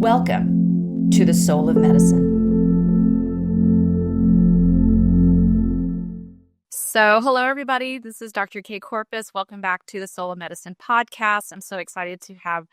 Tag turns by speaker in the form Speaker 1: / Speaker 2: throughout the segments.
Speaker 1: Welcome to the Soul of Medicine. So, hello, everybody. This is Dr. Kay Corpus. Welcome back to the Soul of Medicine podcast. I'm so excited to have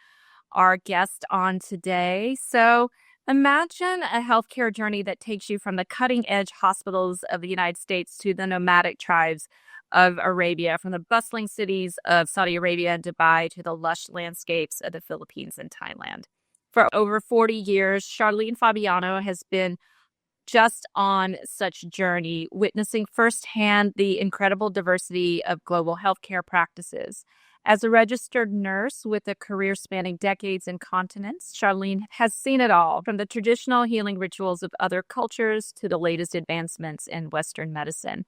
Speaker 1: our guest on today. So, imagine a healthcare journey that takes you from the cutting-edge hospitals of the United States to the nomadic tribes of Arabia, from the bustling cities of Saudi Arabia and Dubai to the lush landscapes of the Philippines and Thailand. For over 40 years, Charlene Fabiano has been just on such journey, witnessing firsthand the incredible diversity of global healthcare practices. As a registered nurse with a career spanning decades and continents, Charlene has seen it all, from the traditional healing rituals of other cultures to the latest advancements in Western medicine.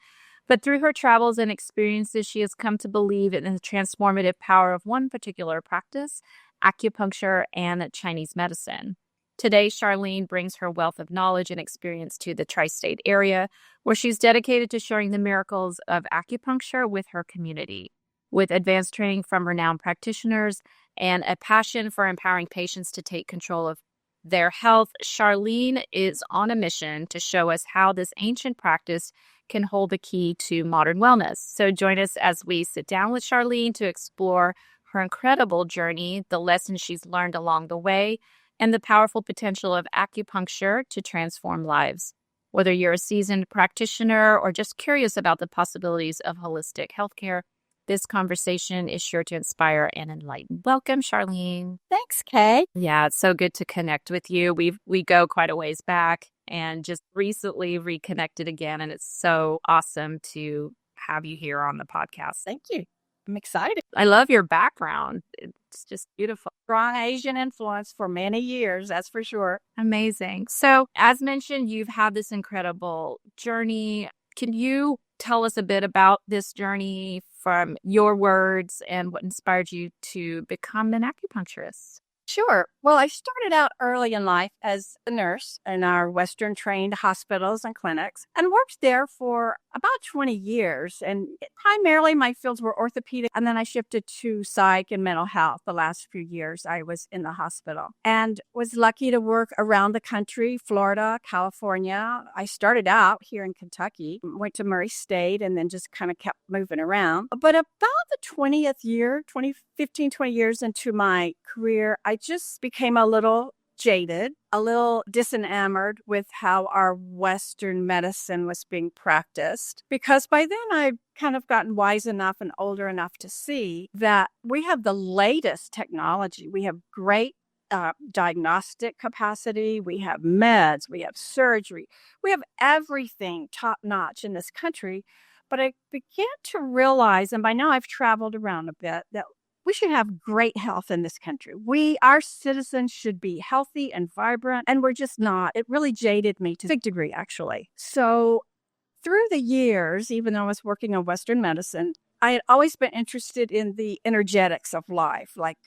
Speaker 1: But through her travels and experiences, she has come to believe in the transformative power of one particular practice, acupuncture and Chinese medicine. Today, Charlene brings her wealth of knowledge and experience to the tristate area, where she's dedicated to sharing the miracles of acupuncture with her community. With advanced training from renowned practitioners and a passion for empowering patients to take control of their health, Charlene is on a mission to show us how this ancient practice can hold the key to modern wellness. So join us as we sit down with Charlene to explore her incredible journey, the lessons she's learned along the way, and the powerful potential of acupuncture to transform lives. Whether you're a seasoned practitioner or just curious about the possibilities of holistic healthcare, this conversation is sure to inspire and enlighten. Welcome, Charlene.
Speaker 2: Thanks, Kay.
Speaker 1: Yeah, it's so good to connect with you. We go quite a ways back and just recently reconnected again, and it's so awesome to have you here on the podcast.
Speaker 2: Thank you. I'm excited.
Speaker 1: I love your background. It's just beautiful.
Speaker 2: Strong Asian influence for many years, that's for sure.
Speaker 1: Amazing. So, as mentioned, you've had this incredible journey. Can you tell us a bit about this journey from your words and what inspired you to become an acupuncturist?
Speaker 2: Sure. Well, I started out early in life as a nurse in our Western trained hospitals and clinics and worked there for about 20 years. And primarily my fields were orthopedic. And then I shifted to psych and mental health. The last few years I was in the hospital and was lucky to work around the country, Florida, California. I started out here in Kentucky, went to Murray State, and then just kind of kept moving around. But about the 20th year, 15, 20 years into my career, I just became a little jaded, a little disenamored with how our Western medicine was being practiced. Because by then I'd kind of gotten wise enough and older enough to see that we have the latest technology. We have great diagnostic capacity. We have meds. We have surgery. We have everything top notch in this country. But I began to realize, and by now I've traveled around a bit, that we should have great health in this country. Our citizens should be healthy and vibrant, and we're just not. It really jaded me to a big degree, actually. So through the years, even though I was working on Western medicine, I had always been interested in the energetics of life. Like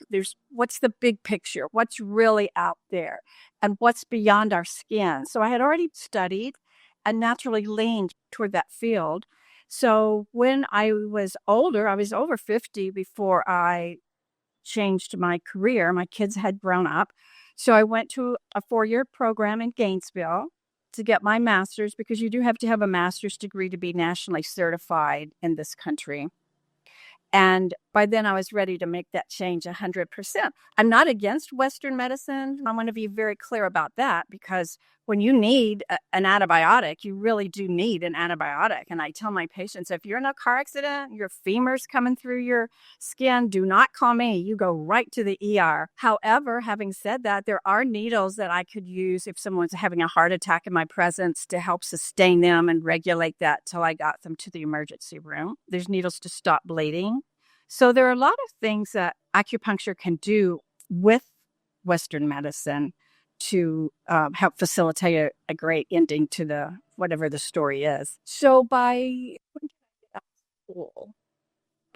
Speaker 2: what's the big picture? What's really out there? And what's beyond our skin? So I had already studied and naturally leaned toward that field. So when I was older, I was over 50 before I changed my career. My kids had grown up. So I went to a 4-year program in Gainesville to get my master's, because you do have to have a master's degree to be nationally certified in this country. And by then I was ready to make that change 100%. I'm not against Western medicine. I want to be very clear about that, because when you need an antibiotic, you really do need an antibiotic. And I tell my patients, if you're in a car accident, your femur's coming through your skin, do not call me. You go right to the ER. However, having said that, there are needles that I could use if someone's having a heart attack in my presence to help sustain them and regulate that till I got them to the emergency room. There's needles to stop bleeding. So there are a lot of things that acupuncture can do with Western medicine to help facilitate a great ending to whatever the story is. So by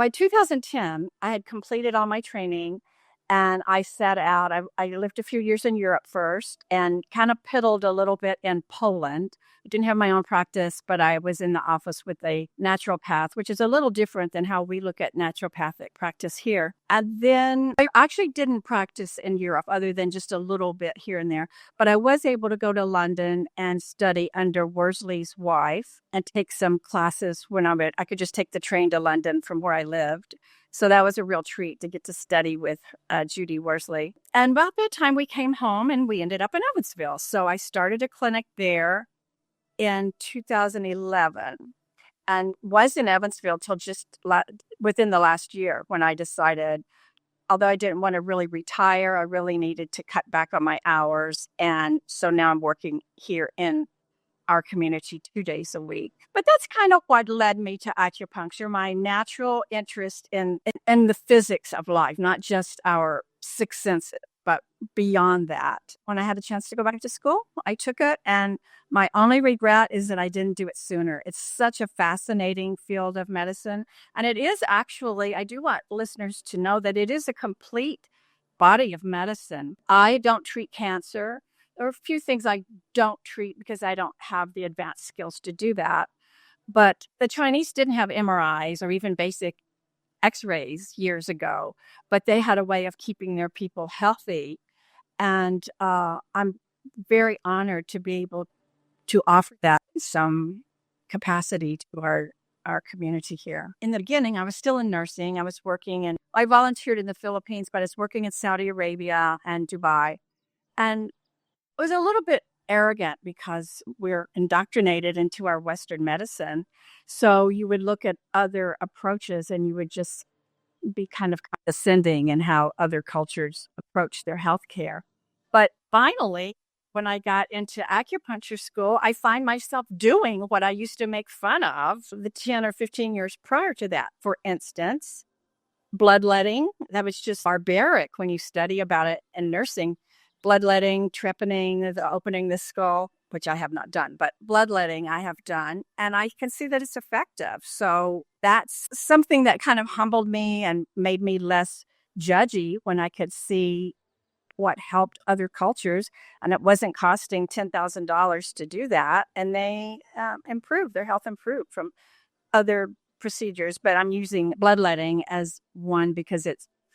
Speaker 2: 2010, I had completed all my training And I set out, I lived a few years in Europe first and kind of piddled a little bit in Poland. I didn't have my own practice, but I was in the office with a naturopath, which is a little different than how we look at naturopathic practice here. And then I actually didn't practice in Europe other than just a little bit here and there. But I was able to go to London and study under Worsley's wife and take some classes when I could just take the train to London from where I lived. So that was a real treat to get to study with Judy Worsley. And about that time, we came home and we ended up in Evansville. So I started a clinic there in 2011 and was in Evansville till just within the last year when I decided, although I didn't want to really retire, I really needed to cut back on my hours. And so now I'm working here in our community 2 days a week. But that's kind of what led me to acupuncture, my natural interest in the physics of life, not just our six senses, but beyond that. When I had a chance to go back to school, I took it. And my only regret is that I didn't do it sooner. It's such a fascinating field of medicine. And it is actually, I do want listeners to know that it is a complete body of medicine. I don't treat cancer. There are a few things I don't treat because I don't have the advanced skills to do that. But the Chinese didn't have MRIs or even basic X-rays years ago, but they had a way of keeping their people healthy. And I'm very honored to be able to offer that some capacity to our community here. In the beginning, I was still in nursing. I volunteered in the Philippines, but I was working in Saudi Arabia and Dubai. And was a little bit arrogant because we're indoctrinated into our Western medicine. So you would look at other approaches and you would just be kind of condescending in how other cultures approach their healthcare. But finally, when I got into acupuncture school, I find myself doing what I used to make fun of the 10 or 15 years prior to that. For instance, bloodletting. That was just barbaric when you study about it in nursing. Bloodletting, trepanning, the opening the skull, which I have not done, but bloodletting I have done. And I can see that it's effective. So that's something that kind of humbled me and made me less judgy when I could see what helped other cultures. And it wasn't costing $10,000 to do that. And they their health improved from other procedures. But I'm using bloodletting as one because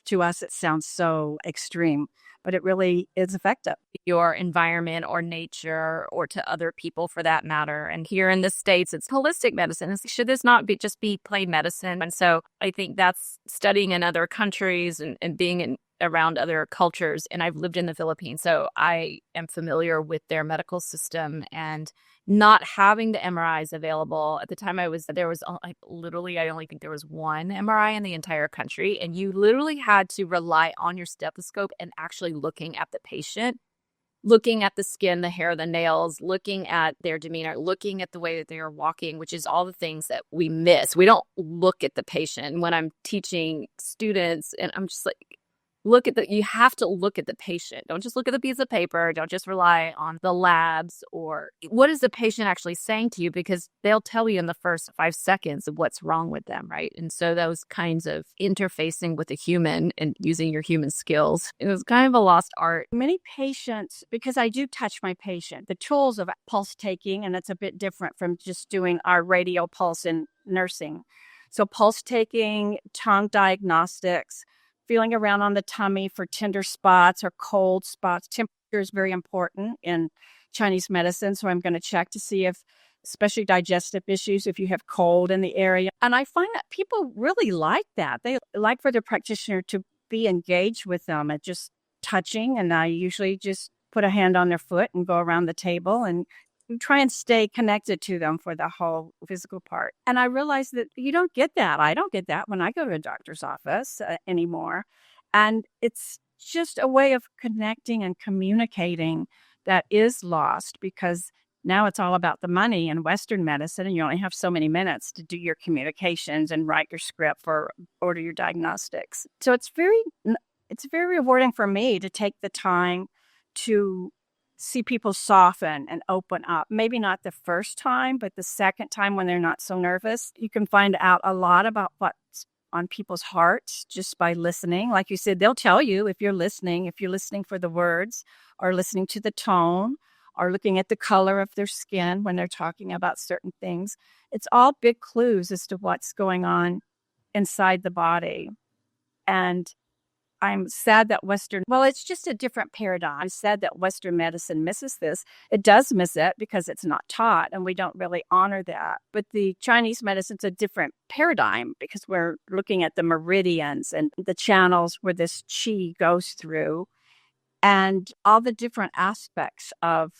Speaker 2: to us, it sounds so extreme, but it really is effective.
Speaker 1: Your environment or nature or to other people for that matter. And here in the States, it's holistic medicine. Should this not just be plain medicine? And so I think that's studying in other countries and being around other cultures. And I've lived in the Philippines, so I am familiar with their medical system and not having the MRIs available. At the time I only think there was one MRI in the entire country. And you literally had to rely on your stethoscope and actually looking at the patient, looking at the skin, the hair, the nails, looking at their demeanor, looking at the way that they are walking, which is all the things that we miss. We don't look at the patient. When I'm teaching students, and I'm just like, you have to look at the patient. Don't just look at the piece of paper. Don't just rely on the labs or what is the patient actually saying to you, because they'll tell you in the first 5 seconds of what's wrong with them, right? And so those kinds of interfacing with a human and using your human skills, it was kind of a lost art.
Speaker 2: Many patients, because I do touch my patient, the tools of pulse taking, and it's a bit different from just doing our radial pulse in nursing. So pulse taking, tongue diagnostics, feeling around on the tummy for tender spots or cold spots. Temperature is very important in Chinese medicine. So I'm going to check to see if, especially digestive issues, if you have cold in the area. And I find that people really like that. They like for their practitioner to be engaged with them at just touching. And I usually just put a hand on their foot and go around the table and try and stay connected to them for the whole physical part. And I realized that you don't get that. I don't get that when I go to a doctor's office anymore. And it's just a way of connecting and communicating that is lost because now it's all about the money in Western medicine, and you only have so many minutes to do your communications and write your script or order your diagnostics. So it's very rewarding for me to take the time to see people soften and open up. Maybe not the first time, but the second time when they're not so nervous. You can find out a lot about what's on people's hearts just by listening. Like you said, they'll tell you if you're listening for the words or listening to the tone or looking at the color of their skin when they're talking about certain things. It's all big clues as to what's going on inside the body. And I'm sad that it's just a different paradigm. I'm sad that Western medicine misses this. It does miss it because it's not taught and we don't really honor that. But the Chinese medicine's a different paradigm because we're looking at the meridians and the channels where this qi goes through and all the different aspects of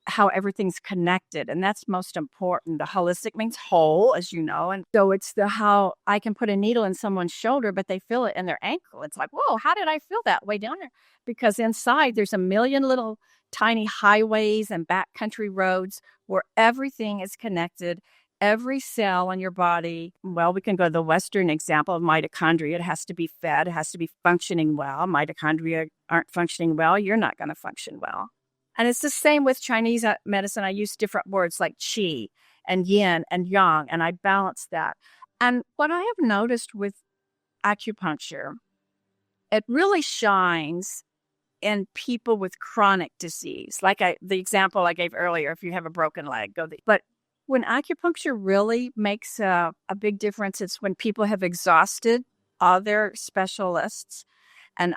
Speaker 2: how everything's connected. And that's most important. The holistic means whole, as you know. And so it's how I can put a needle in someone's shoulder, but they feel it in their ankle. It's like, whoa, how did I feel that way down there? Because inside there's a million little tiny highways and backcountry roads where everything is connected. Every cell in your body, well, we can go to the Western example of mitochondria. It has to be fed. It has to be functioning well. Mitochondria aren't functioning well. You're not going to function well. And it's the same with Chinese medicine. I use different words like qi and yin and yang, and I balance that. And what I have noticed with acupuncture, it really shines in people with chronic disease. Like the example I gave earlier, if you have a broken leg, but when acupuncture really makes a big difference, it's when people have exhausted all their specialists and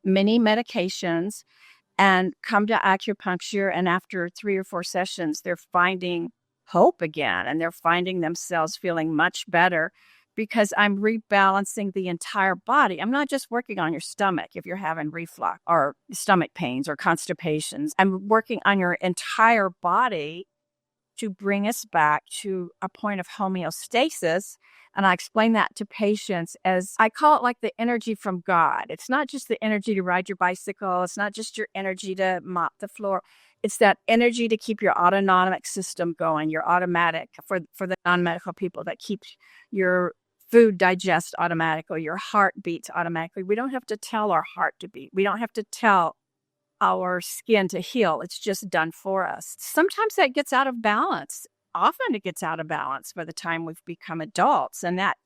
Speaker 2: many medications and come to acupuncture, and after 3 or 4 sessions, they're finding hope again, and they're finding themselves feeling much better because I'm rebalancing the entire body. I'm not just working on your stomach if you're having reflux or stomach pains or constipations. I'm working on your entire body to bring us back to a point of homeostasis. And I explain that to patients as I call it like the energy from God. It's not just the energy to ride your bicycle. It's not just your energy to mop the floor. It's that energy to keep your autonomic system going, your automatic for the non-medical people that keeps your food digest automatically, your heart beats automatically. We don't have to tell our heart to beat. We don't have to tell our skin to heal. It's just done for us. Sometimes that gets out of balance. Often it gets out of balance by the time we've become adults. And that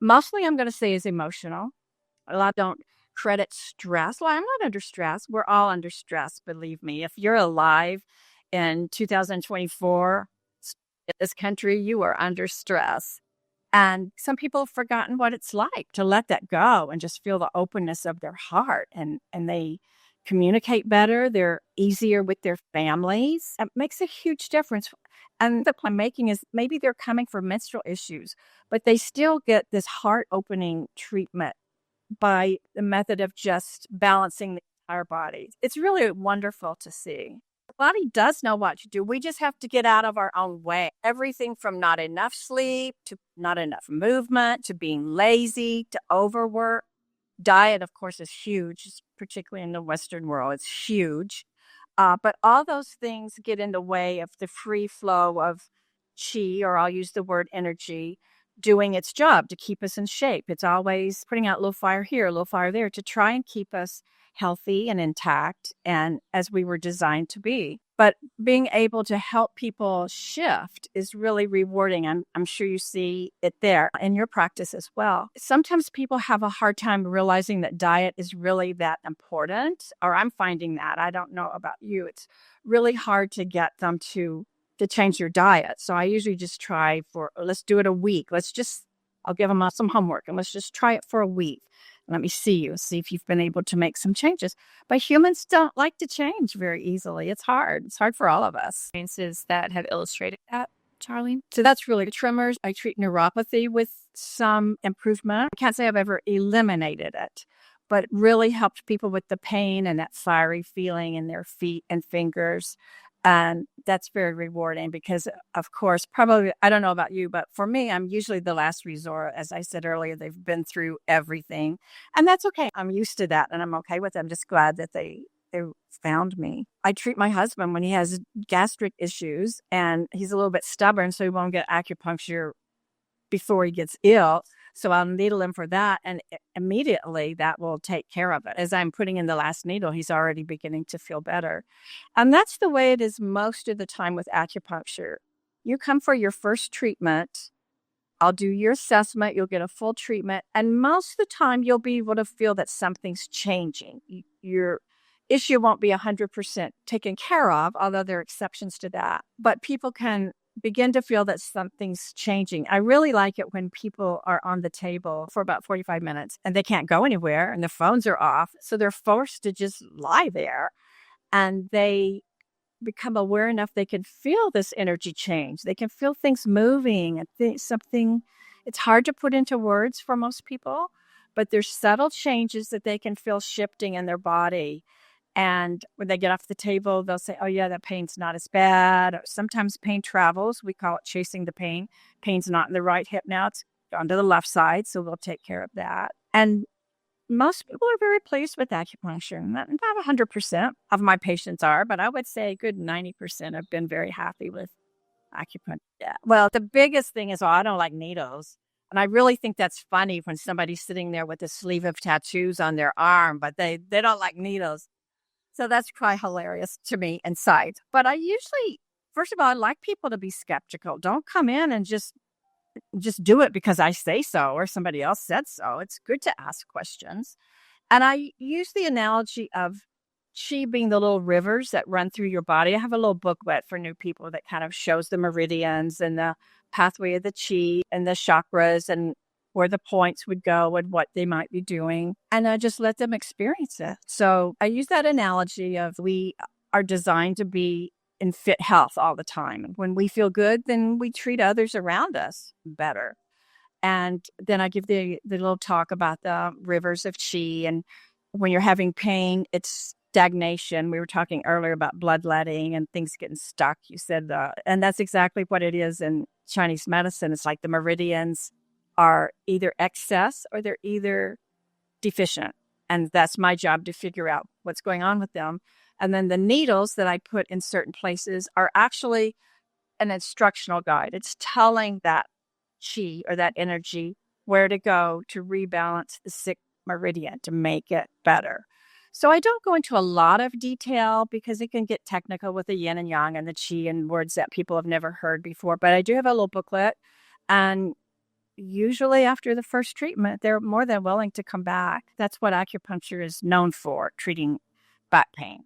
Speaker 2: mostly I'm going to say is emotional. A lot don't credit stress. Well, I'm not under stress. We're all under stress, believe me. If you're alive in 2024 in this country, you are under stress. And some people have forgotten what it's like to let that go and just feel the openness of their heart. And they communicate better. They're easier with their families. It makes a huge difference. And the point I'm making is maybe they're coming for menstrual issues, but they still get this heart-opening treatment by the method of just balancing the entire body. It's really wonderful to see. The body does know what to do. We just have to get out of our own way. Everything from not enough sleep to not enough movement to being lazy to overwork. Diet, of course, is huge, particularly in the Western world. It's huge. But all those things get in the way of the free flow of qi, or I'll use the word energy, doing its job to keep us in shape. It's always putting out a little fire here, a little fire there to try and keep us healthy and intact and as we were designed to be. But being able to help people shift is really rewarding. I'm sure you see it there in your practice as well. Sometimes people have a hard time realizing that diet is really that important, or I'm finding that. I don't know about you. It's really hard to get them to change their diet. So I usually just try let's do it a week. I'll give them some homework and let's just try it for a week. Let me see if you've been able to make some changes. But humans don't like to change very easily. It's hard. It's hard for all of us.
Speaker 1: Experiences that have illustrated that, Charlene?
Speaker 2: So that's really tremors. I treat neuropathy with some improvement. I can't say I've ever eliminated it, but it really helped people with the pain and that fiery feeling in their feet and fingers. And that's very rewarding because, of course, probably, I don't know about you, but for me, I'm usually the last resort. As I said earlier, they've been through everything. And that's okay. I'm used to that and I'm okay with it. I'm just glad that they found me. I treat my husband when he has gastric issues and he's a little bit stubborn, so he won't get acupuncture before he gets ill. So I'll needle him for that, and immediately that will take care of it. As I'm putting in the last needle, he's already beginning to feel better. And that's the way it is most of the time with acupuncture. You come for your first treatment, I'll do your assessment. You'll get a full treatment. And most of the time, you'll be able to feel that something's changing. Your issue won't be 100% taken care of, although there are exceptions to that. But people can begin to feel that something's changing. I really like it when people are on the table for about 45 minutes and they can't go anywhere and the phones are off. So they're forced to just lie there, and they become aware enough they can feel this energy change. They can feel things moving and something. It's hard to put into words for most people, but there's subtle changes that they can feel shifting in their body. And when they get off the table, they'll say, oh, yeah, that pain's not as bad. Or sometimes pain travels. We call it chasing the pain. Pain's not in the right hip now. It's gone to the left side, so we'll take care of that. And most people are very pleased with acupuncture. Not 100% of my patients are, but I would say a good 90% have been very happy with acupuncture. Yeah. Well, the biggest thing is, I don't like needles. And I really think that's funny when somebody's sitting there with a sleeve of tattoos on their arm, but they don't like needles. So that's quite hilarious to me inside. But I usually, first of all, I like people to be skeptical. Don't come in and just do it because I say so or somebody else said so. It's good to ask questions. And I use the analogy of chi being the little rivers that run through your body. I have a little booklet for new people that kind of shows the meridians and the pathway of the chi and the chakras and where the points would go and what they might be doing. And I just let them experience it. So I use that analogy of we are designed to be in fit health all the time. And when we feel good, then we treat others around us better. And then I give the little talk about the rivers of chi. And when you're having pain, it's stagnation. We were talking earlier about bloodletting and things getting stuck. You said, and that's exactly what it is in Chinese medicine. It's like the meridians are either excess or they're either deficient. And that's my job to figure out what's going on with them. And then the needles that I put in certain places are actually an instructional guide. It's telling that chi or that energy where to go to rebalance the sick meridian to make it better. So I don't go into a lot of detail because it can get technical with the yin and yang and the chi and words that people have never heard before. But I do have a little booklet, and usually after the first treatment, they're more than willing to come back. That's what acupuncture is known for, treating back pain,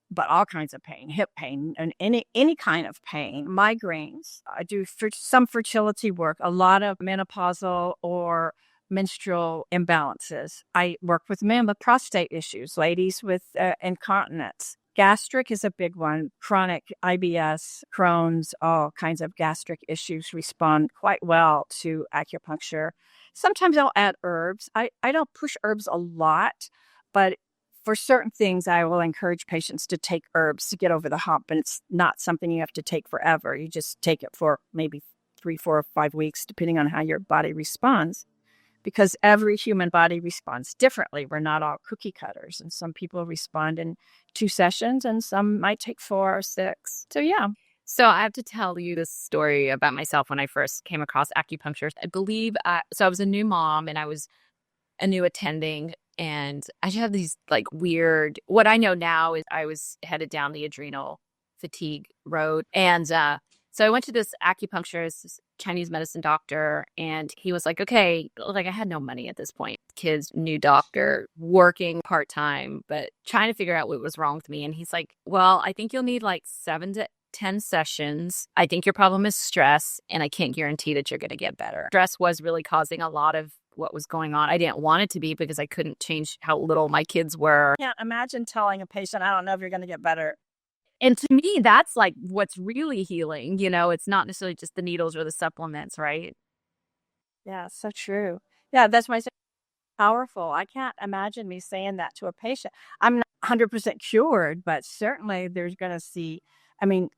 Speaker 2: but all kinds of pain, hip pain, and any kind of pain, migraines. I do some fertility work, a lot of menopausal or menstrual imbalances. I work with men with prostate issues, ladies with incontinence. Gastric is a big one. Chronic IBS, Crohn's, all kinds of gastric issues respond quite well to acupuncture. Sometimes I'll add herbs. I don't push herbs a lot, but for certain things, I will encourage patients to take herbs to get over the hump. And it's not something you have to take forever. You just take it for maybe 3, 4, or 5 weeks, depending on how your body responds. Because every human body responds differently. We're not all cookie cutters. And some people respond in 2 sessions and some might take 4 or 6. So, yeah.
Speaker 1: So I have to tell you this story about myself when I first came across acupuncture. I believe, so I was a new mom and I was a new attending. And I just have these like weird, what I know now is I was headed down the adrenal fatigue road. And so I went to this acupuncturist, this Chinese medicine doctor, and he was like, okay, like I had no money at this point. Kids, new doctor, working part-time, but trying to figure out what was wrong with me. And he's like, well, I think you'll need like 7 to 10 sessions. I think your problem is stress, and I can't guarantee that you're going to get better. Stress was really causing a lot of what was going on. I didn't want it to be because I couldn't change how little my kids were.
Speaker 2: I can't imagine telling a patient, I don't know if you're going to get better.
Speaker 1: And to me, that's like what's really healing. You know, it's not necessarily just the needles or the supplements, right?
Speaker 2: Yeah, so true. Yeah, that's why I say powerful. I can't imagine me saying that to a patient. I'm not 100% cured, but certainly there's going to see, I mean,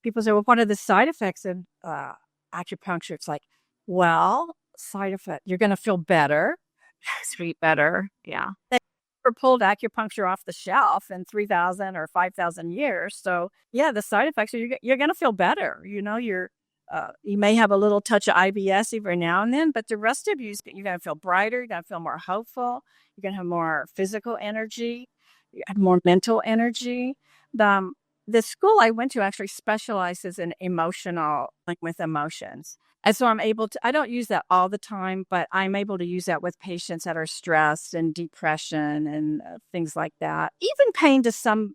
Speaker 2: people say, well, what are the side effects of acupuncture? It's like, well, side effect, you're going to feel better.
Speaker 1: Sleep better. Yeah.
Speaker 2: They never pulled acupuncture off the shelf in 3,000 or 5,000 years. So yeah, the side effects are you're going to feel better. You know, you may have a little touch of IBS every now and then, but the rest of you're going to feel brighter. You're going to feel more hopeful. You're going to have more physical energy. You have more mental energy. The school I went to actually specializes in emotional, like with emotions. And so I'm able to, I don't use that all the time, but I'm able to use that with patients that are stressed and depression and things like that. Even pain to some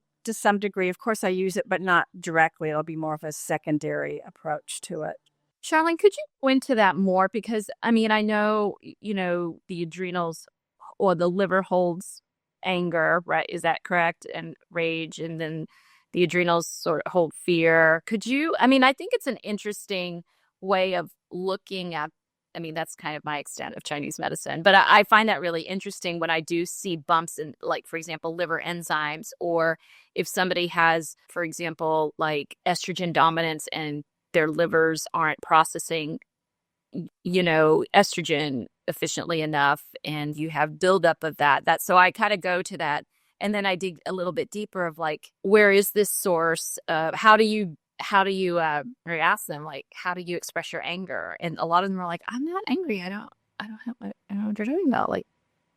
Speaker 2: degree. Of course, I use it, but not directly. It'll be more of a secondary approach to it.
Speaker 1: Charlene, could you go into that more? Because I mean, I know, the adrenals or the liver holds anger, right? Is that correct? And rage, and then the adrenals sort of hold fear. I mean, I think it's an interesting way of looking at, I mean, that's kind of my extent of Chinese medicine, but I find that really interesting when I do see bumps in, like, for example, liver enzymes, or if somebody has, for example, like estrogen dominance and their livers aren't processing, estrogen efficiently enough, and you have buildup of that. So I kind of go to that. And then I dig a little bit deeper of like, where is this source? Or ask them, like, how do you express your anger? And a lot of them are like, I'm not angry. I don't know what you're talking about. Like,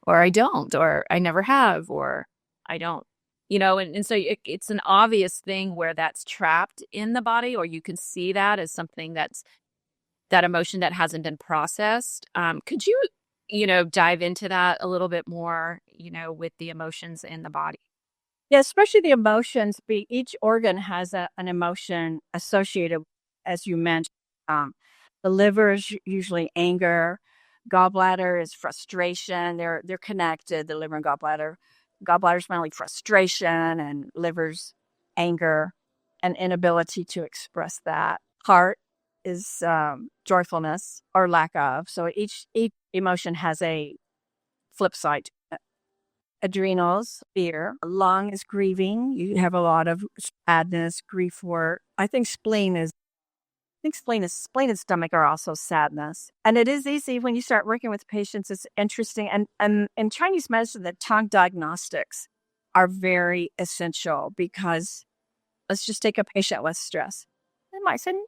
Speaker 1: or I don't, or I never have, or I don't, and so it's an obvious thing where that's trapped in the body, or you can see that as something that emotion that hasn't been processed. Could you, dive into that a little bit more, with the emotions in the body?
Speaker 2: Yeah, especially the emotions. Each organ has an emotion associated, as you mentioned. Um, the liver is usually anger. Gallbladder is frustration. They're connected. The liver and gallbladder. Gallbladder's mainly frustration, and liver's anger, and inability to express that. Heart is joyfulness or lack of. So each emotion has a flip side. Adrenals, fear. Lung is grieving. You have a lot of sadness, grief work. Spleen and stomach are also sadness. And it is easy when you start working with patients. It's interesting. And in Chinese medicine, the tongue diagnostics are very essential, because let's just take a patient with stress. They might say, no,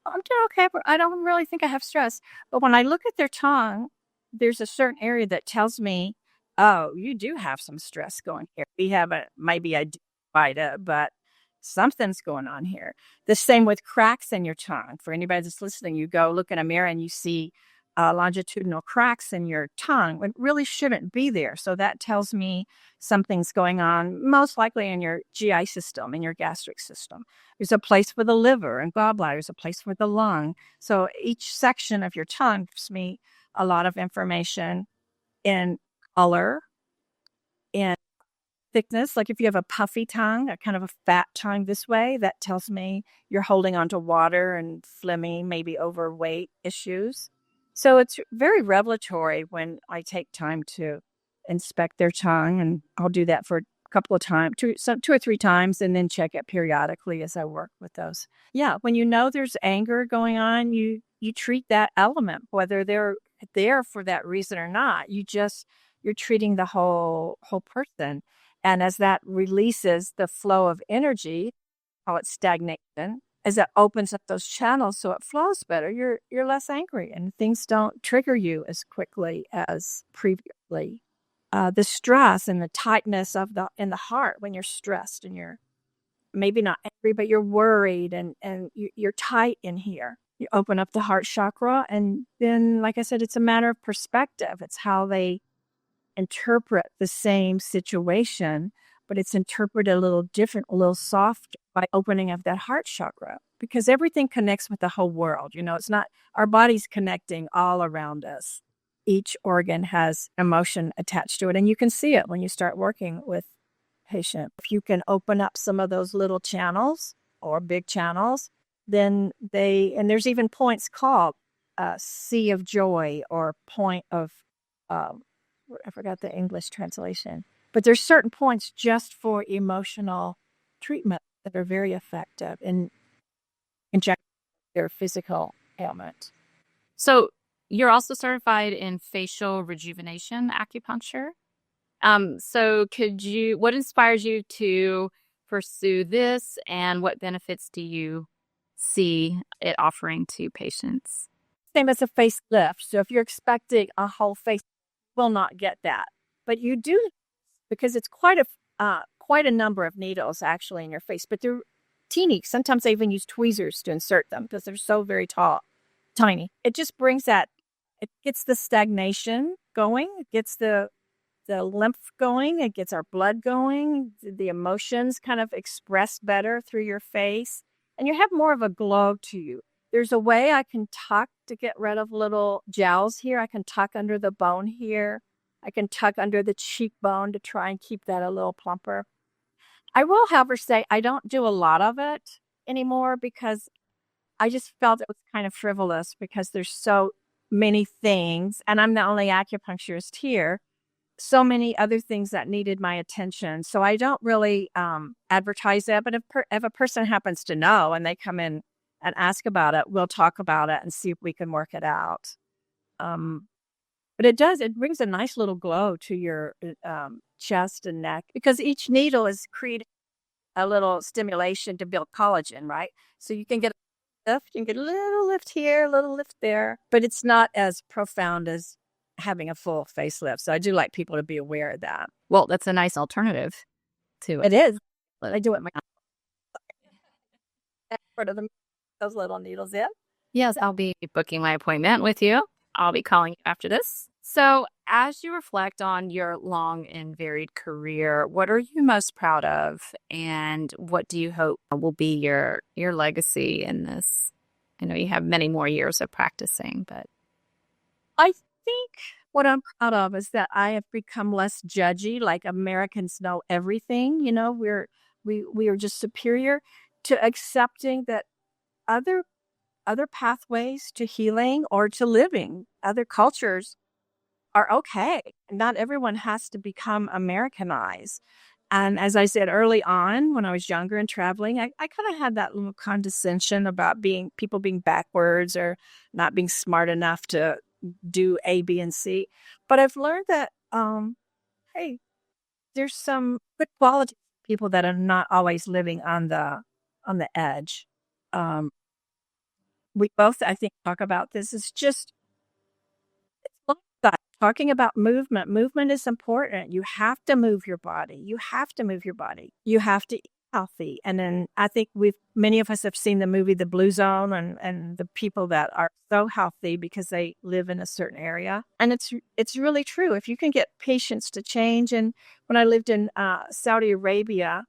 Speaker 2: I'm doing okay, but I don't really think I have stress. But when I look at their tongue, there's a certain area that tells me, oh, you do have some stress going here. We haven't maybe identified it, but something's going on here. The same with cracks in your tongue. For anybody that's listening, you go look in a mirror and you see longitudinal cracks in your tongue. It really shouldn't be there. So that tells me something's going on, most likely in your GI system, in your gastric system. There's a place for the liver and gallbladder. There's a place for the lung. So each section of your tongue gives me a lot of information in color, in thickness. Like if you have a puffy tongue, a kind of a fat tongue this way, that tells me you're holding onto water and phlegmy, maybe overweight issues. So it's very revelatory when I take time to inspect their tongue, and I'll do that for a couple of times, two or three times, and then check it periodically as I work with those. Yeah, when you know there's anger going on, you treat that element, whether they're there for that reason or not. You're treating the whole person. And as that releases the flow of energy, call it stagnation, as it opens up those channels so it flows better, you're less angry and things don't trigger you as quickly as previously. The stress and the tightness in the heart when you're stressed and you're maybe not angry, but you're worried and you're tight in here. You open up the heart chakra, and then, like I said, it's a matter of perspective. It's how they interpret the same situation, but it's interpreted a little different, a little soft by opening up that heart chakra, because everything connects with the whole world. It's not our body's connecting all around us. Each organ has emotion attached to it, and you can see it when you start working with patient. If you can open up some of those little channels or big channels, then and there's even points called sea of joy or point of, I forgot the English translation, but there's certain points just for emotional treatment that are very effective in injecting their physical ailment.
Speaker 1: So you're also certified in facial rejuvenation acupuncture. So what inspires you to pursue this, and what benefits do you see it offering to patients?
Speaker 2: Same as a facelift. So if you're expecting a whole face, you will not get that. But you do, because it's quite a number of needles actually in your face, but they're teeny. Sometimes they even use tweezers to insert them because they're so very tall. tiny. It just brings that, it gets the stagnation going, it gets the lymph going, it gets our blood going, the emotions kind of expressed better through your face, and you have more of a glow to you. There's a way I can tuck to get rid of little jowls here. I can tuck under the bone here. I can tuck under the cheekbone to try and keep that a little plumper. I will, however, say I don't do a lot of it anymore because I just felt it was kind of frivolous because there's so many things, and I'm the only acupuncturist here, so many other things that needed my attention. So I don't really advertise that. But if a person happens to know and they come in and ask about it, we'll talk about it and see if we can work it out. But it brings a nice little glow to your chest and neck because each needle is creating a little stimulation to build collagen, right? So you can get a lift, you can get a little lift here, a little lift there, but it's not as profound as having a full facelift. So I do like people to be aware of that.
Speaker 1: Well, that's a nice alternative to it.
Speaker 2: It is. I do it my part of those little needles in.
Speaker 1: Yes, I'll be booking my appointment with you. I'll be calling you after this. So, as you reflect on your long and varied career, what are you most proud of, and what do you hope will be your legacy in this? I know you have many more years of practicing, but
Speaker 2: I think what I'm proud of is that I have become less judgy. Like Americans know everything. You know, we are just superior to accepting that other pathways to healing or to living, other cultures are okay. Not everyone has to become Americanized. And as I said early on, when I was younger and traveling, I kind of had that little condescension about people being backwards or not being smart enough to do A, B, and C. But I've learned that, hey, there's some good quality people that are not always living on the edge. We both, I think, talk about this. It's just like that. Talking about movement. Movement is important. You have to move your body. You have to move your body. You have to eat healthy. And then I think many of us have seen the movie The Blue Zone and the people that are so healthy because they live in a certain area. And it's really true. If you can get patients to change. And when I lived in Saudi Arabia,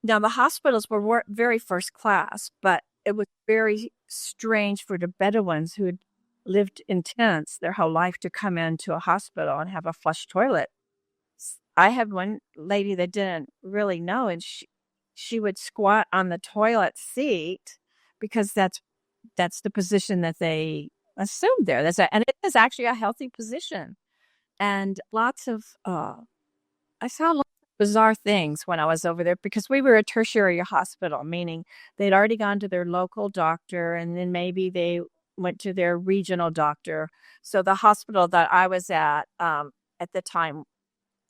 Speaker 2: now the hospitals were very first class, but it was very strange for the Bedouins who had lived in tents their whole life to come into a hospital and have a flush toilet. I had one lady that didn't really know, and she would squat on the toilet seat because that's the position that they assumed there. And it is actually a healthy position. And lots of I saw lots of bizarre things when I was over there because we were a tertiary hospital, meaning they'd already gone to their local doctor and then maybe they went to their regional doctor. So the hospital that I was at the time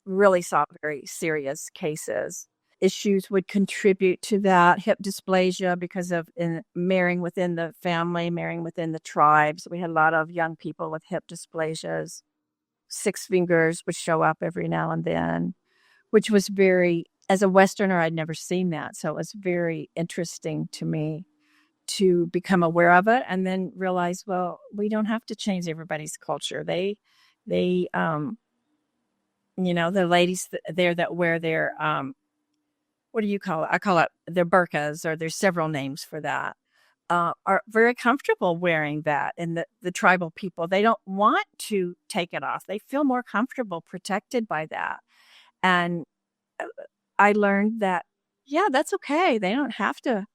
Speaker 2: really saw very serious cases. Issues would contribute to that, hip dysplasia because of marrying within the family, marrying within the tribes. We had a lot of young people with hip dysplasias. Six fingers would show up every now and then, which was as a Westerner, I'd never seen that. So it was very interesting to me to become aware of it and then realize, well, we don't have to change everybody's culture. They the ladies there that wear their, what do you call it? I call it their burqas, or there's several names for that, are very comfortable wearing that. And the tribal people, they don't want to take it off. They feel more comfortable protected by that. And I learned that, yeah, that's okay. They don't have to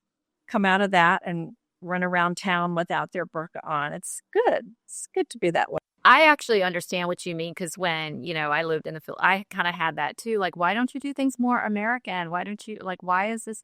Speaker 2: come out of that and run around town without their burqa on. It's good. It's good to be that way.
Speaker 1: I actually understand what you mean because when, I lived in the Philippines, I kind of had that too. Like, why don't you do things more American? Why don't you, why is this?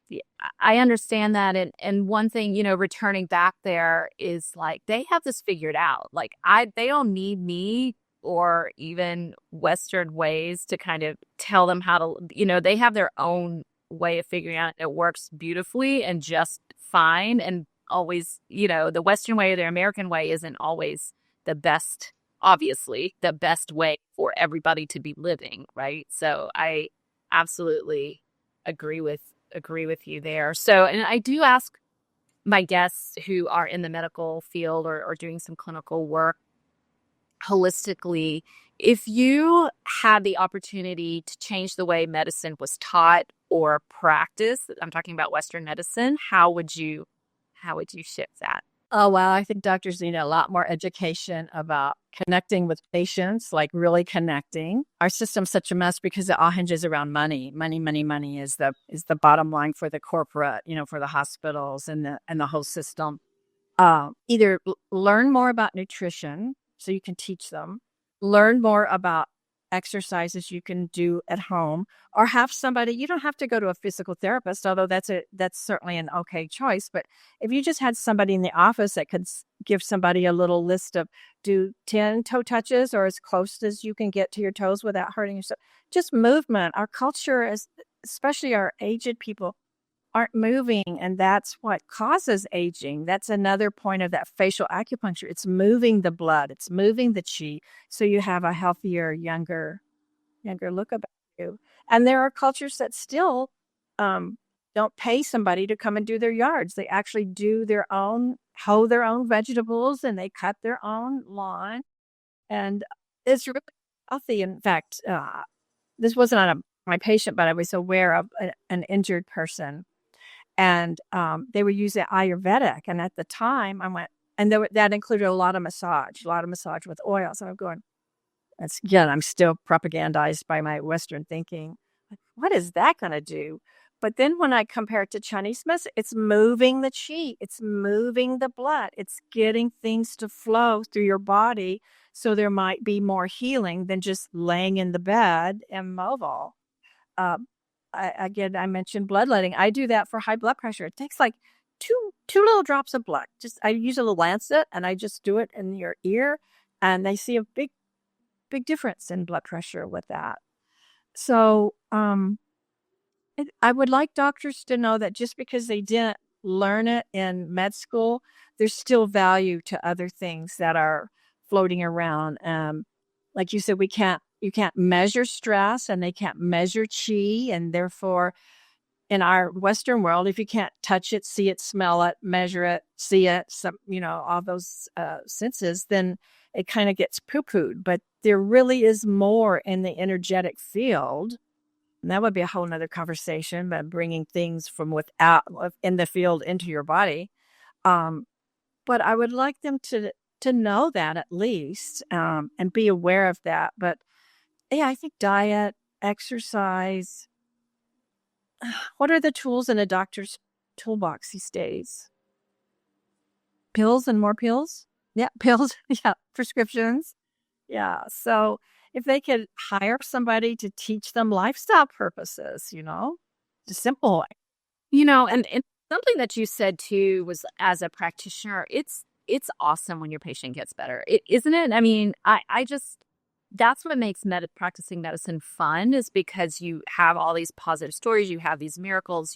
Speaker 1: Yeah, I understand that. And one thing, returning back there is like, they have this figured out. Like, they don't need me or even Western ways to kind of tell them how to, they have their own way of figuring out it works beautifully and just fine. And always, the Western way or the American way isn't always the best, obviously, the best way for everybody to be living, right? So I absolutely agree with you there. So, and I do ask my guests who are in the medical field or doing some clinical work holistically, if you had the opportunity to change the way medicine was taught or practiced, I'm talking about Western medicine, how would you shift that?
Speaker 2: Oh, wow. I think doctors need a lot more education about connecting with patients, like really connecting. Our system's such a mess because it all hinges around money. Money, money, money is the bottom line for the corporate, for the hospitals and the whole system. Either learn more about nutrition so you can teach them, learn more about exercises you can do at home, or have somebody. You don't have to go to a physical therapist, although that's certainly an okay choice. But if you just had somebody in the office that could give somebody a little list of do 10 toe touches or as close as you can get to your toes without hurting yourself, just movement. Our culture is, especially our aged people, aren't moving, and that's what causes aging. That's another point of that facial acupuncture. It's moving the blood, it's moving the chi, so you have a healthier, younger look about you. And there are cultures that still don't pay somebody to come and do their yards. They actually hoe their own vegetables, and they cut their own lawn, and it's really healthy. In fact, this wasn't on my patient, but I was aware of an injured person, and they were using Ayurvedic. And at the time, I went, and that included a lot of massage with oil. So I'm going, I'm still propagandized by my Western thinking. Like, what is that going to do? But then when I compare it to Chinese medicine, it's moving the chi, it's moving the blood, it's getting things to flow through your body. So there might be more healing than just laying in the bed immobile. I mentioned bloodletting. I do that for high blood pressure. It takes like two little drops of blood. I use a little lancet and I just do it in your ear, and they see a big difference in blood pressure with that. So I would like doctors to know that just because they didn't learn it in med school, there's still value to other things that are floating around. Like you said, you can't measure stress, and they can't measure chi, and therefore in our Western world, if you can't touch it, see it, smell it, measure it, see it, all those senses, then it kind of gets poo-pooed. But there really is more in the energetic field. And that would be a whole nother conversation, but bringing things from without in the field into your body. But I would like them to know that at least, and be aware of that. But yeah, I think diet, exercise. What are the tools in a doctor's toolbox these days? Pills and more pills? Yeah, pills. Yeah, prescriptions. Yeah. So if they could hire somebody to teach them lifestyle purposes, just simple.
Speaker 1: And something that you said too was, as a practitioner, it's awesome when your patient gets better, isn't it? I mean, I just, that's what makes practicing medicine fun, is because you have all these positive stories, you have these miracles,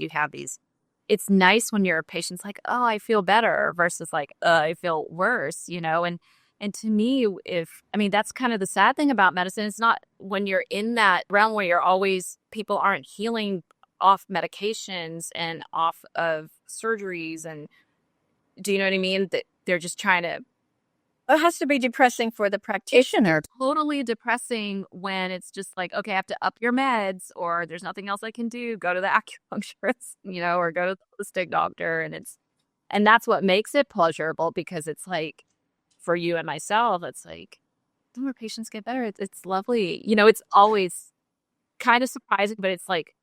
Speaker 1: it's nice when your patient's like, oh, I feel better, versus like, I feel worse, and to me, that's kind of the sad thing about medicine. It's not when you're in that realm where people aren't healing off medications and off of surgeries. And do you know what I mean? That they're just trying to.
Speaker 2: It has to be depressing for the practitioner.
Speaker 1: It's totally depressing when it's just like, okay, I have to up your meds, or there's nothing else I can do. Go to the acupuncturist, or go to the holistic doctor. And that's what makes it pleasurable, because it's like, for you and myself, it's like, the more patients get better, it's lovely. It's always kind of surprising, but it's like,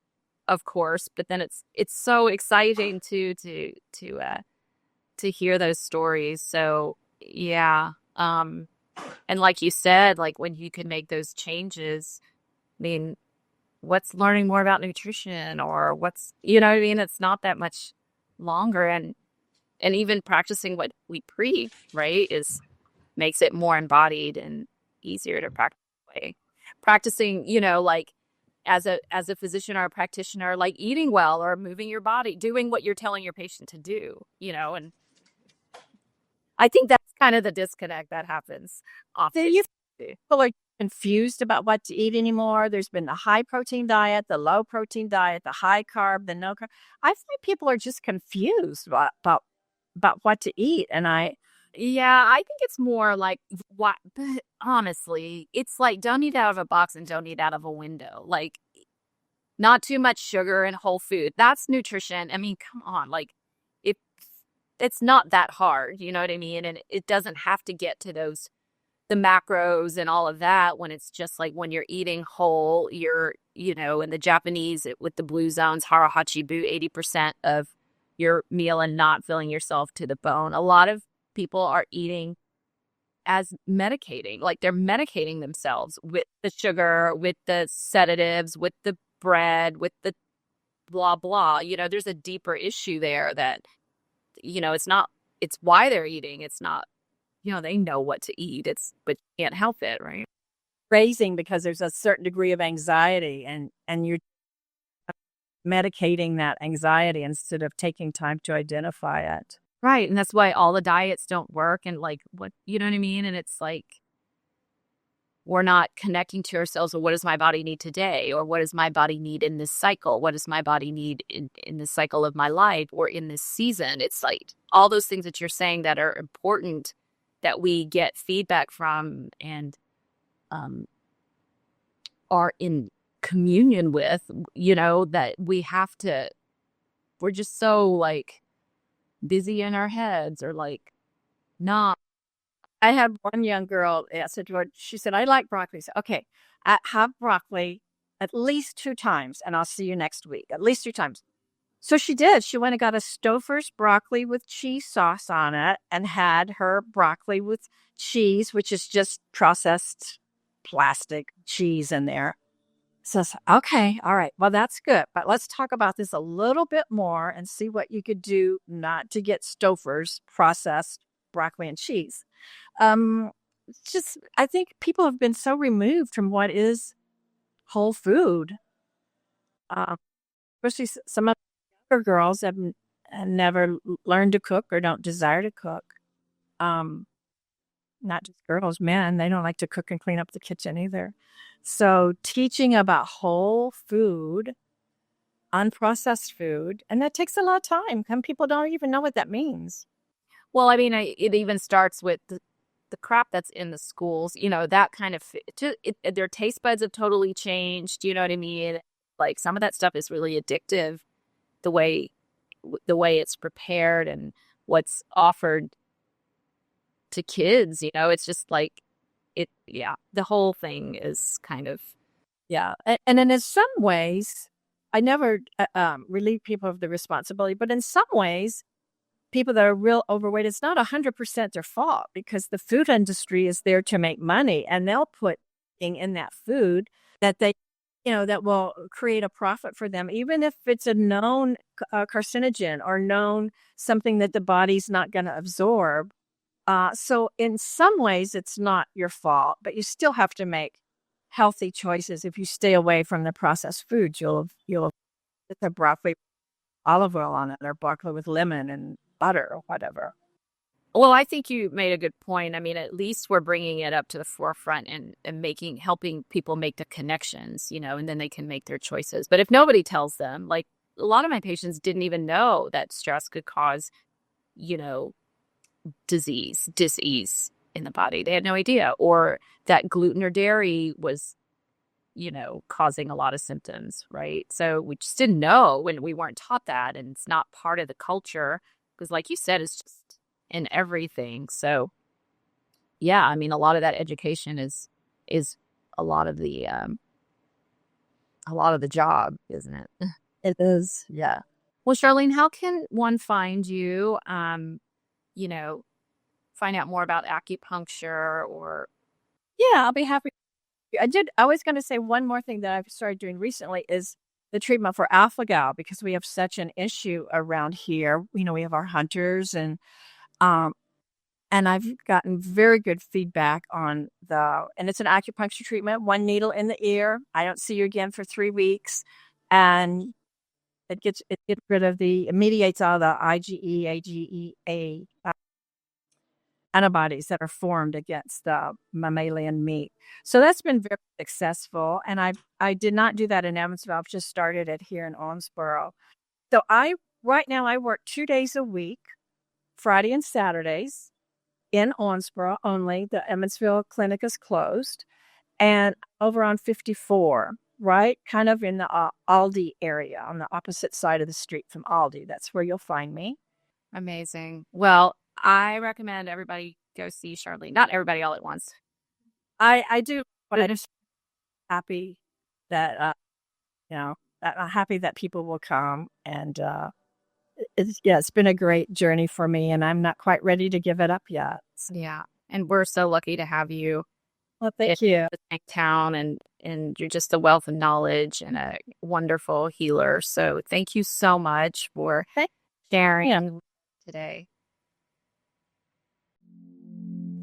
Speaker 1: of course. But then it's so exciting to hear those stories. So yeah. And like you said, like when you can make those changes, what's learning more about nutrition, or what's, it's not that much longer. And even practicing what we preach, right, makes it more embodied and easier to practice. Practicing, like as a physician or a practitioner, like eating well or moving your body, doing what you're telling your patient to do, and I think that's kind of the disconnect that happens often.
Speaker 2: People are confused about what to eat anymore. There's been the high protein diet, the low protein diet, the high carb, the no carb. I think people are just confused about about what to eat. And
Speaker 1: Yeah, I think it's more like what, but honestly, it's like don't eat out of a box and don't eat out of a window. Like not too much sugar and whole food. That's nutrition. I mean, come on, like it it's not that hard, you know what I mean? And it doesn't have to get to those the macros and all of that when it's just like when you're eating whole, you're, in the Japanese with the blue zones, harahachibu, 80% of your meal and not filling yourself to the bone. A lot of people are eating as medicating, like they're medicating themselves with the sugar, with the sedatives, with the bread, with the blah, blah. There's a deeper issue there that, it's not, it's why they're eating. It's not, they know what to eat. But you can't help it, right?
Speaker 2: raising because there's a certain degree of anxiety and you're medicating that anxiety instead of taking time to identify it.
Speaker 1: Right. And that's why all the diets don't work. And like, what, you know what I mean? And it's like, we're not connecting to ourselves. Well, what does my body need today? Or what does my body need in this cycle? What does my body need in the cycle of my life or in this season? It's like all those things that you're saying that are important that we get feedback from and are in communion with, that we're just so like busy in our heads or like not.
Speaker 2: I had one young girl, I said to her, she said, I like broccoli. I said, okay, have broccoli at least 2 times and I'll see you next week. At least 2 times. So she did. She went and got a Stouffer's broccoli with cheese sauce on it and had her broccoli with cheese, which is just processed plastic cheese in there. So I said, okay, all right. Well, that's good. But let's talk about this a little bit more and see what you could do not to get Stouffer's processed broccoli and cheese. Just, I think people have been so removed from what is whole food. Especially some of the younger girls have never learned to cook or don't desire to cook. Um, Not just girls, men, they don't like to cook and clean up the kitchen either. So teaching about whole food, unprocessed food, and that takes a lot of time. Some people don't even know what that means.
Speaker 1: Well, I mean, it even starts with the crap that's in the schools, that kind of, their taste buds have totally changed. You know what I mean? Like some of that stuff is really addictive, the way it's prepared and what's offered to kids, it's just like the whole thing is kind of.
Speaker 2: Yeah. And then in some ways, I never relieve people of the responsibility, but in some ways, people that are real overweight, it's not 100% their fault because the food industry is there to make money and they'll put in that food that they, that will create a profit for them, even if it's a known carcinogen or known something that the body's not going to absorb. So in some ways, it's not your fault, but you still have to make healthy choices. If you stay away from the processed foods, you'll get the broccoli olive oil on it or broccoli with lemon and butter or whatever.
Speaker 1: Well, I think you made a good point. I mean, at least we're bringing it up to the forefront and helping people make the connections, and then they can make their choices. But if nobody tells them, like a lot of my patients didn't even know that stress could cause, disease in the body. They had no idea. Or that gluten or dairy was, causing a lot of symptoms, right? So we just didn't know when we weren't taught that. And it's not part of the culture because like you said, it's just in everything. So yeah, I mean, a lot of that education is a lot of the job, isn't it?
Speaker 2: It is. Yeah.
Speaker 1: Well, Charlene, how can one find you? Find out more about acupuncture or.
Speaker 2: Yeah, I'll be happy. I was going to say one more thing that I've started doing recently is the treatment for alpha-gal because we have such an issue around here. We have our hunters and I've gotten very good feedback and it's an acupuncture treatment, 1 needle in the ear. I don't see you again for 3 weeks. And it gets rid of it mediates all the IgE, AGEA antibodies that are formed against the mammalian meat. So that's been very successful. And I did not do that in Evansville. I've just started it here in Owensboro. So right now I work 2 days a week Friday and Saturdays in Owensboro only. The Emmonsville clinic is closed. And over on 54, right? Kind of in the Aldi area on the opposite side of the street from Aldi. That's where you'll find me.
Speaker 1: Amazing. Well, I recommend everybody go see Charlene. Not everybody all at once.
Speaker 2: I do, but I'm just happy that, I'm happy that people will come. And it's been a great journey for me, and I'm not quite ready to give it up yet.
Speaker 1: Yeah. And we're so lucky to have you.
Speaker 2: Well, thank you.
Speaker 1: In town, and you're just a wealth of knowledge and a wonderful healer. So thank you so much for sharing today.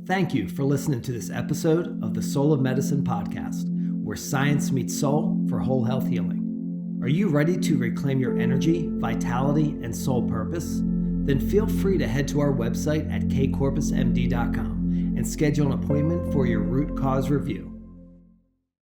Speaker 3: Thank you for listening to this episode of the Soul of Medicine podcast, where science meets soul for whole health healing. Are you ready to reclaim your energy, vitality, and soul purpose? Then feel free to head to our website at kcorpusmd.com and schedule an appointment for your root cause review.